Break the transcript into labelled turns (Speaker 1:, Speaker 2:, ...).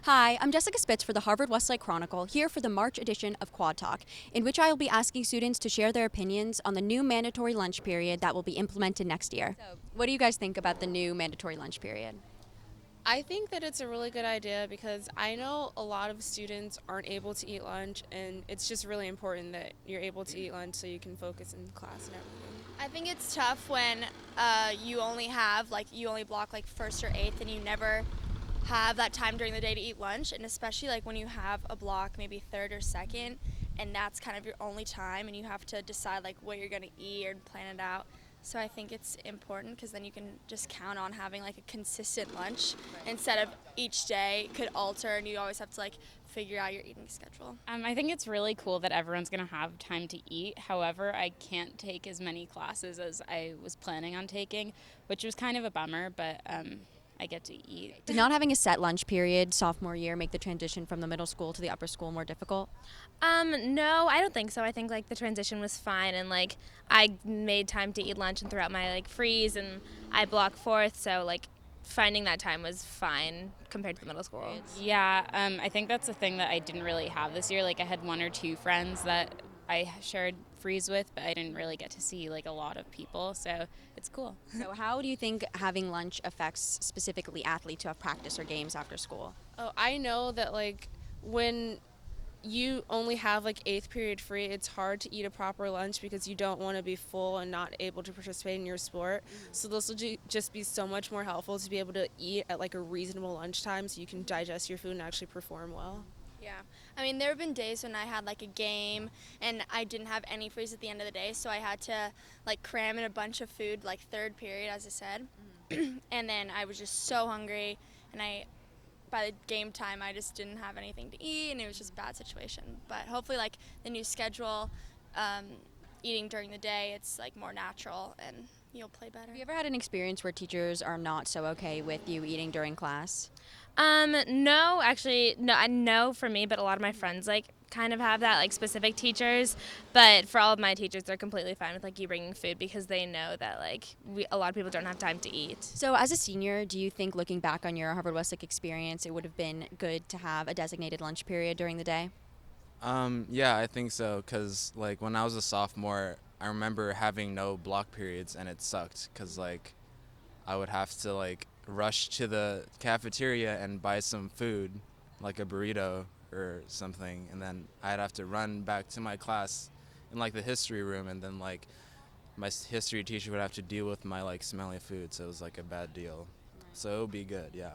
Speaker 1: Hi, I'm Jessica Spitz for the Harvard Westlake Chronicle, here for the March edition of Quad Talk, in which I will be asking students to share their opinions on the new mandatory lunch period that will be implemented next year. So, what do you guys think about the new mandatory lunch period?
Speaker 2: I think that it's a really good idea because I know a lot of students aren't able to eat lunch, and it's just really important that you're able to eat lunch so you can focus in class and everything.
Speaker 3: I think it's tough when you only have you only block like first or eighth and you never have that time during the day to eat lunch, and especially like when you have a block maybe third or second and that's kind of your only time and you have to decide like what you're going to eat or plan it out. So I think it's important because then you can just count on having like a consistent lunch instead of each day could alter and you always have to like figure out your eating schedule.
Speaker 4: I think it's really cool that everyone's going to have time to eat. However, I can't take as many classes as I was planning on taking, which was kind of a bummer, but I get to eat.
Speaker 1: Did not having a set lunch period sophomore year make the transition from the middle school to the upper school more difficult?
Speaker 5: No, I don't think so. I think like the transition was fine, and like I made time to eat lunch and throughout my like freeze, and I block fourth, so like finding that time was fine compared to the middle school.
Speaker 4: Yeah, I think that's a thing that I didn't really have this year. Like I had one or two friends that I shared freeze with, but I didn't really get to see like a lot of people, so it's cool.
Speaker 1: So, how do you think having lunch affects specifically athletes who have practice or games after school?
Speaker 2: Oh, I know that like when you only have like eighth period free, it's hard to eat a proper lunch because you don't want to be full and not able to participate in your sport. So this will just be so much more helpful to be able to eat at like a reasonable lunchtime so you can digest your food and actually perform well.
Speaker 3: Yeah. I mean, there have been days when I had like a game and I didn't have any freeze at the end of the day, so I had to like cram in a bunch of food like third period, as I said. And then I was just so hungry, and by the game time, I just didn't have anything to eat, and it was just a bad situation. But hopefully, like the new schedule, um, eating during the day, it's like more natural and you'll play better.
Speaker 1: Have you ever had an experience where teachers are not so okay with you eating during class?
Speaker 5: No, actually, no, I know for me, but a lot of my friends like kind of have that, like specific teachers. But for all of my teachers, they're completely fine with like you bringing food because they know that like a lot of people don't have time to eat.
Speaker 1: So, as a senior, do you think looking back on your Harvard Westlake experience, it would have been good to have a designated lunch period during the day?
Speaker 6: Yeah, I think so. Cause like when I was a sophomore, I remember having no block periods and it sucked. Cause like I would have to like rush to the cafeteria and buy some food, like a burrito or something, and then I'd have to run back to my class in like the history room, and then like my history teacher would have to deal with my like smelly food, so it was like a bad deal. So it would be good, yeah.